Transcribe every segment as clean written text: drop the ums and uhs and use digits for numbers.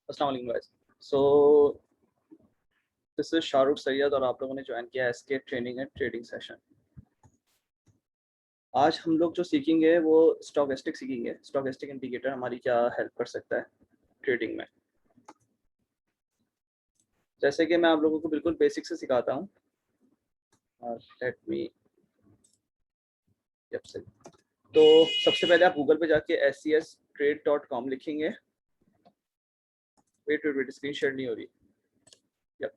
अस्सलाम वालेकुम guys. So this is Shahrukh Syed और आप लोगों ने ज्वाइन किया SK training and trading session. आज हम लोग जो सीखेंगे वो स्टॉकेस्टिक सीखेंगे। स्टॉकेस्टिक इंडिकेटर हमारी क्या हेल्प कर सकता है ट्रेडिंग में। जैसे कि मैं आप लोगों को बिल्कुल बेसिक से सिखाता हूँ। और लेट मी से तो सबसे पहले आप गूगल पे जाके scstrade.com लिखेंगे। Wait wait wait, screen share नहीं हो रही। यप।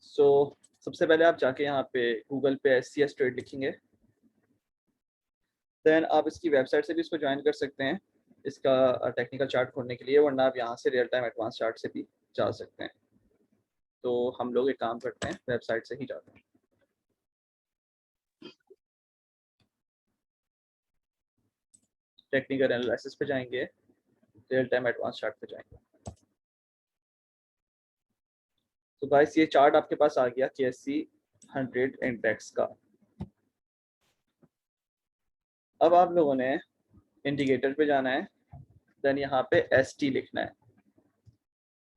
सो सबसे पहले आप जाके यहाँ पे गूगल पे SCS ट्रेड लिखेंगे। देन आप इसकी वेबसाइट से भी इसको ज्वाइन कर सकते हैं इसका टेक्निकल चार्ट खोलने के लिए, वरना आप यहाँ से रियल टाइम एडवांस चार्ट से भी जा सकते हैं। तो हम लोग एक काम करते हैं, वेबसाइट से ही जाते हैं। टेक्निकल एनालिसिस पे जाएंगे, रियल टाइम एडवांस चार्ट पे जाएंगे। तो गाइस ये चार्ट आपके पास आ गया KSE 100 इंडेक्स का। अब आप लोगों ने इंडिकेटर पे जाना है। देन यहाँ पे ST लिखना है,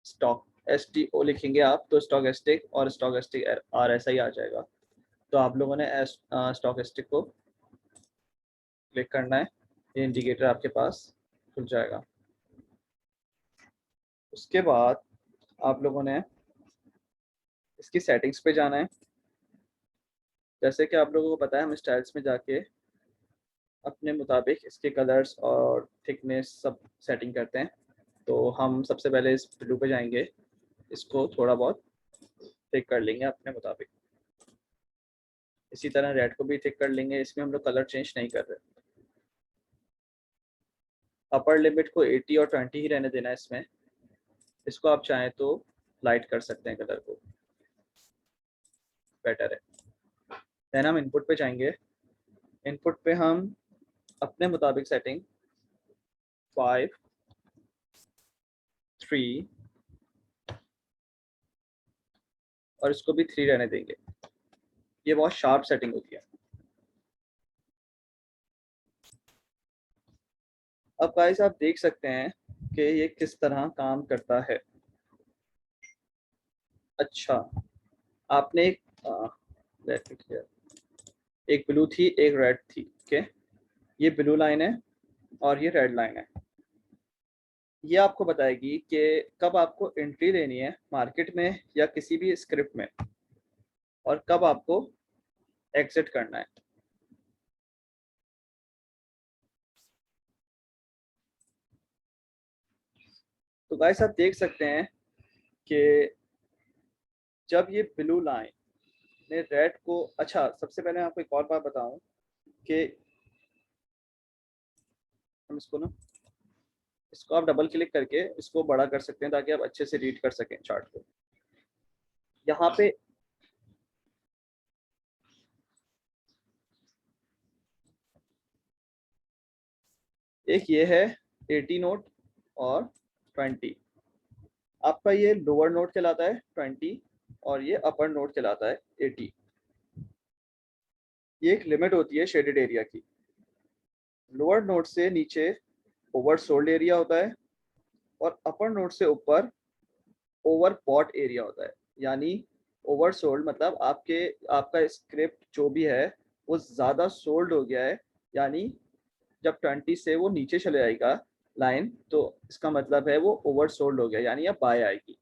स्टॉक STO लिखेंगे आप तो स्टॉकेस्टिक और स्टॉकेस्टिक RSI आ जाएगा। तो आप लोगों ने स्टॉकेस्टिक को क्लिक करना है, ये इंडिकेटर आपके पास खुल जाएगा। उसके बाद आप लोगों ने इसकी सेटिंग्स पे जाना है। जैसे कि आप लोगों को पता है, हम स्टाइल्स में जाके अपने मुताबिक इसके कलर्स और थिकनेस सब सेटिंग करते हैं। तो हम सबसे पहले इस ब्लू पे जाएंगे, इसको थोड़ा बहुत थिक कर लेंगे अपने मुताबिक। इसी तरह रेड को भी थिक कर लेंगे, इसमें हम लोग कलर चेंज नहीं कर रहे। अपर लिमिट को 80 और 20 ही रहने देना है इसमें। इसको आप चाहें तो लाइट कर सकते हैं, कलर को बेटर है। देन हम इनपुट पे जाएंगे। इनपुट पे हम अपने मुताबिक सेटिंग 5, 3 और इसको भी 3 रहने देंगे। ये बहुत शार्प सेटिंग होती है। अब गाइस आप देख सकते हैं कि ये किस तरह काम करता है। अच्छा, आपने एक ब्लू थी एक रेड थी, ओके। ये ब्लू लाइन है और ये रेड लाइन है। ये आपको बताएगी कि कब आपको एंट्री लेनी है मार्केट में या किसी भी स्क्रिप्ट में, और कब आपको एग्जिट करना है। तो गाइस आप देख सकते हैं कि जब ये ब्लू लाइन ने रेड को, अच्छा सबसे पहले आपको एक और बात बताऊं कि हम इसको आप डबल क्लिक करके इसको बड़ा कर सकते हैं ताकि आप अच्छे से रीड कर सकें चार्ट को। यहाँ पे एक ये है 80 नोट और 20। आपका ये लोअर नोट कहलाता है 20 और ये अपर नोट कहलाता है 80। ये एक लिमिट होती है शेडेड एरिया की। लोअर नोट से नीचे ओवर सोल्ड एरिया होता है और अपर नोट से ऊपर ओवर बॉट एरिया होता है। यानी ओवर सोल्ड मतलब आपका स्क्रिप्ट जो भी है वो ज़्यादा सोल्ड हो गया है। यानी जब 20 से वो नीचे चले जाएगा लाइन, तो इसका मतलब है वो ओवर सोल्ड हो गया, यानी अब बाय आएगी।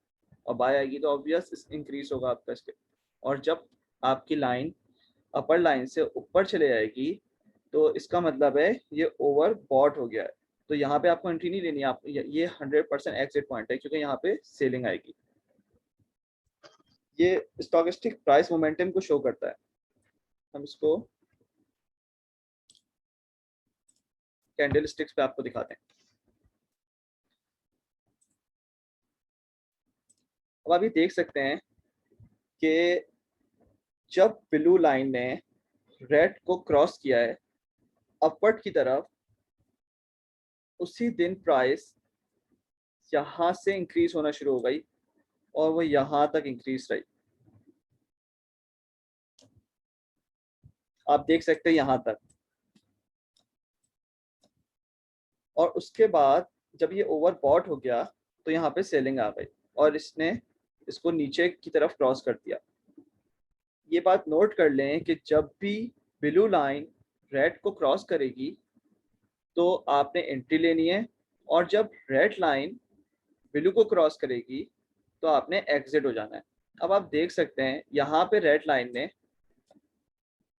और बाय आएगी तो ऑब्वियस इंक्रीज होगा आपका स्क्रिप्ट। और जब आपकी लाइन अपर लाइन से ऊपर चले जाएगी तो इसका मतलब है ये ओवर बॉट हो गया है। तो यहाँ पे आपको एंट्री नहीं लेनी है, आप ये 100% एग्जिट पॉइंट है क्योंकि यहाँ पे सेलिंग आएगी। ये स्टॉकेस्टिक प्राइस मोमेंटम को शो करता है। हम इसको कैंडल स्टिक्स पे आपको दिखाते हैं। अब आप ये देख सकते हैं कि जब ब्लू लाइन ने रेड को क्रॉस किया है अपवर्ड की तरफ, उसी दिन प्राइस यहाँ से इंक्रीज होना शुरू हो गई और वो यहाँ तक इंक्रीज रही। आप देख सकते हैं यहाँ तक। और उसके बाद जब ये ओवरबॉट हो गया तो यहाँ पे सेलिंग आ गई और इसने इसको नीचे की तरफ क्रॉस कर दिया। ये बात नोट कर लें कि जब भी ब्लू लाइन रेड को क्रॉस करेगी तो आपने एंट्री लेनी है, और जब रेड लाइन ब्लू को क्रॉस करेगी तो आपने एग्जिट हो जाना है। अब आप देख सकते हैं यहाँ पे रेड लाइन ने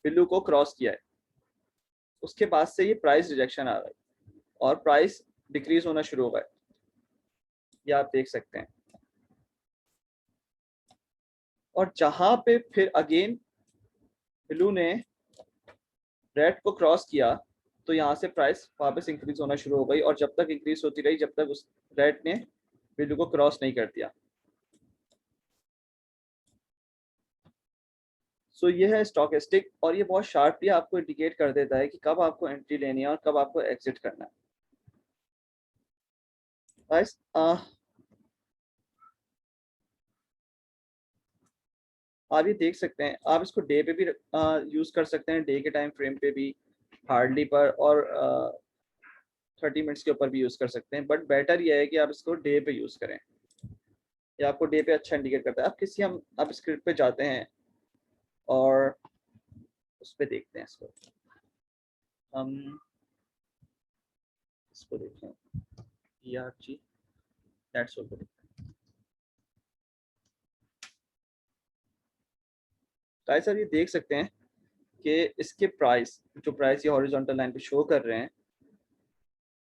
ब्लू को क्रॉस किया है, उसके बाद से ये प्राइस रिजेक्शन आ गई और प्राइस डिक्रीज होना शुरू हो गया, ये आप देख सकते हैं। और जहां पे फिर अगेन ब्लू ने रेड को क्रॉस किया तो यहाँ से प्राइस वापस इंक्रीज होना शुरू हो गई, और जब तक इंक्रीज होती रही जब तक उस रेड ने ब्लू को क्रॉस नहीं कर दिया। सो ये है स्टॉकेस्टिक, और ये बहुत शार्पली आपको इंडिकेट कर देता है कि कब आपको एंट्री लेनी है और कब आपको एग्जिट करना है। गाइस आप ये देख सकते हैं, आप इसको डे पे भी यूज कर सकते हैं, डे के टाइम फ्रेम पे भी, हार्डली पर, और 30 मिनट्स के ऊपर भी यूज कर सकते हैं, बट बेटर ये है कि आप इसको डे पे यूज करें। ये आपको डे पे अच्छा इंडिकेट करता है। आप स्क्रिप्ट पे जाते हैं और उस पे देखते हैं इसको, हम इसको देखते हैं ERG that's all. Guys sir ये देख सकते हैं कि इसके प्राइस, जो प्राइस ये हॉरिजॉन्टल लाइन पे शो कर रहे हैं,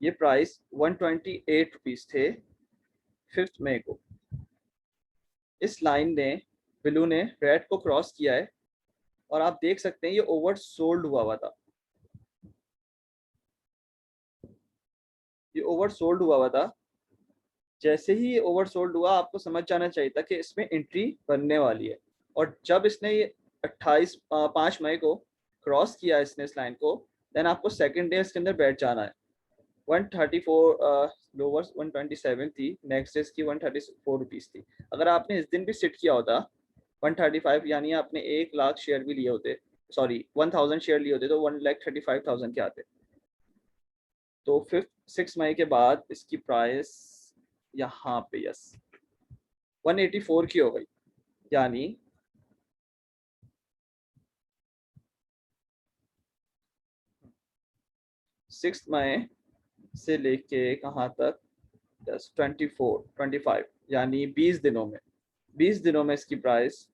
ये प्राइस 128 रुपीज थे 5 मई को। इस लाइन ने ब्लू ने रेड को क्रॉस किया है और आप देख सकते हैं ये ओवर सोल्ड हुआ था, ये ओवर सोल्ड हुआ था। जैसे ही ये ओवर सोल्ड हुआ आपको समझ जाना चाहिए था कि इसमें एंट्री बनने वाली है, और जब इसने ये 5 मई को क्रॉस किया इसने इस लाइन को, देन आपको सेकंड डे इसके अंदर बैठ जाना है। 134 लोअर्स 127 थी, नेक्स्ट डे की 134 रुपीज थी। अगर आपने इस दिन भी सिट किया होता 135, यानी आपने 1 लाख शेयर भी लिए होते, सॉरी 1000 शेयर लिए होते, तो 1,35,000 के आते। तो 6 मई के बाद इसकी प्राइस यहाँ पे यस 184 की हो गई, यानी सिक्स मई से लेके कहाँ तक, 25 यानी 20 दिनों में इसकी प्राइस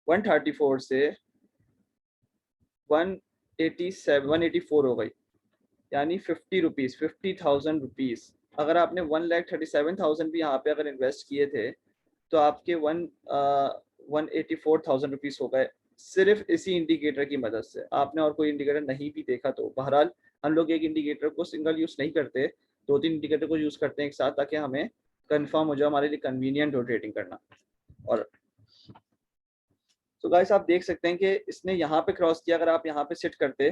134 से 184 हो गई, यानी 50 रुपीज़, 50,000 रुपीज़। अगर आपने 1,37,000 भी यहाँ पे अगर इन्वेस्ट किए थे तो आपके 184,000 रुपीज़ हो गए, सिर्फ इसी इंडिकेटर की मदद से। आपने और कोई इंडिकेटर नहीं भी देखा तो बहरहाल हम लोग एक इंडिकेटर को सिंगल यूज़ नहीं करते, 2-3 इंडिकेटर को यूज़ करते हैं एक साथ, ताकि हमें कंफर्म हो जाए, हमारे लिए कन्वीनियंट हो ट्रेडिंग करना। और तो गाइस आप देख सकते हैं कि इसने यहाँ पे क्रॉस किया, अगर आप यहाँ पे सिट करते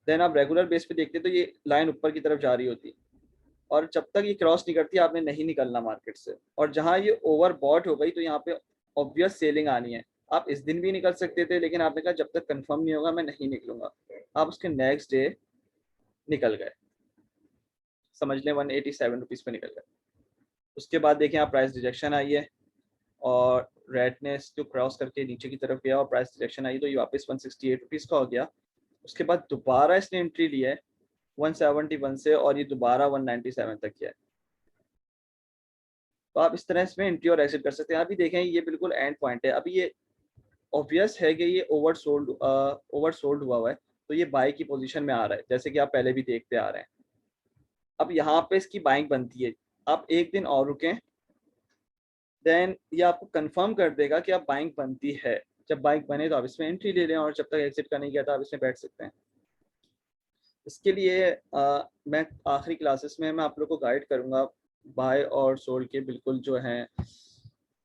देन आप रेगुलर बेस पे देखते तो ये लाइन ऊपर की तरफ जा रही होती, और जब तक ये क्रॉस नहीं करती आपने नहीं निकलना मार्केट से। और जहाँ ये ओवर बॉट हो गई तो यहाँ पे ऑब्वियस सेलिंग आनी है। आप इस दिन भी निकल सकते थे, लेकिन आपने कहा जब तक कंफर्म नहीं होगा मैं नहीं निकलूंगा। आप उसके नेक्स्ट डे निकल गए, समझ लें 187 रुपीज़ पे निकल गए। उसके बाद देखें आप, प्राइस रिजेक्शन आई है और रेड ने इसको क्रॉस करके नीचे की तरफ गया और प्राइस रिजेक्शन आई, तो ये वापस 168 रुपीज़ का हो गया। उसके बाद दोबारा इसने एंट्री ली है 171 से, और ये दोबारा 197 तक किया है। तो आप इस तरह इसमें एंट्री और एग्जिट कर सकते हैं। अभी देखें ये बिल्कुल एंड पॉइंट है, अभी ये ऑब्वियस है कि ये ओवर सोल्ड हुआ है, तो ये बाय की पोजीशन में आ रहा है, जैसे कि आप पहले भी देखते आ रहे हैं। अब यहाँ पे इसकी बाइंग बनती है, आप एक दिन और रुकें, देन ये आपको कंफर्म कर देगा कि आप बाइंग बनती है। जब बाइंग बने तो आप इसमें एंट्री ले लें, और जब तक एग्जिट का नहीं किया था आप इसमें बैठ सकते हैं। इसके लिए मैं आखिरी क्लासेस में मैं आप लोग को गाइड करूँगा बाय और सोल्ड के बिल्कुल जो हैं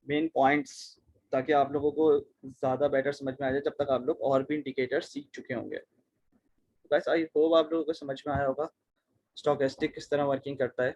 मेन पॉइंट्स, ताकि आप लोगों को ज़्यादा बेटर समझ में आ जाए, जब तक आप लोग और भी इंडिकेटर सीख चुके होंगे। बस आई होप आप लोगों को समझ में आया होगा स्टॉकेस्टिक किस तरह वर्किंग करता है।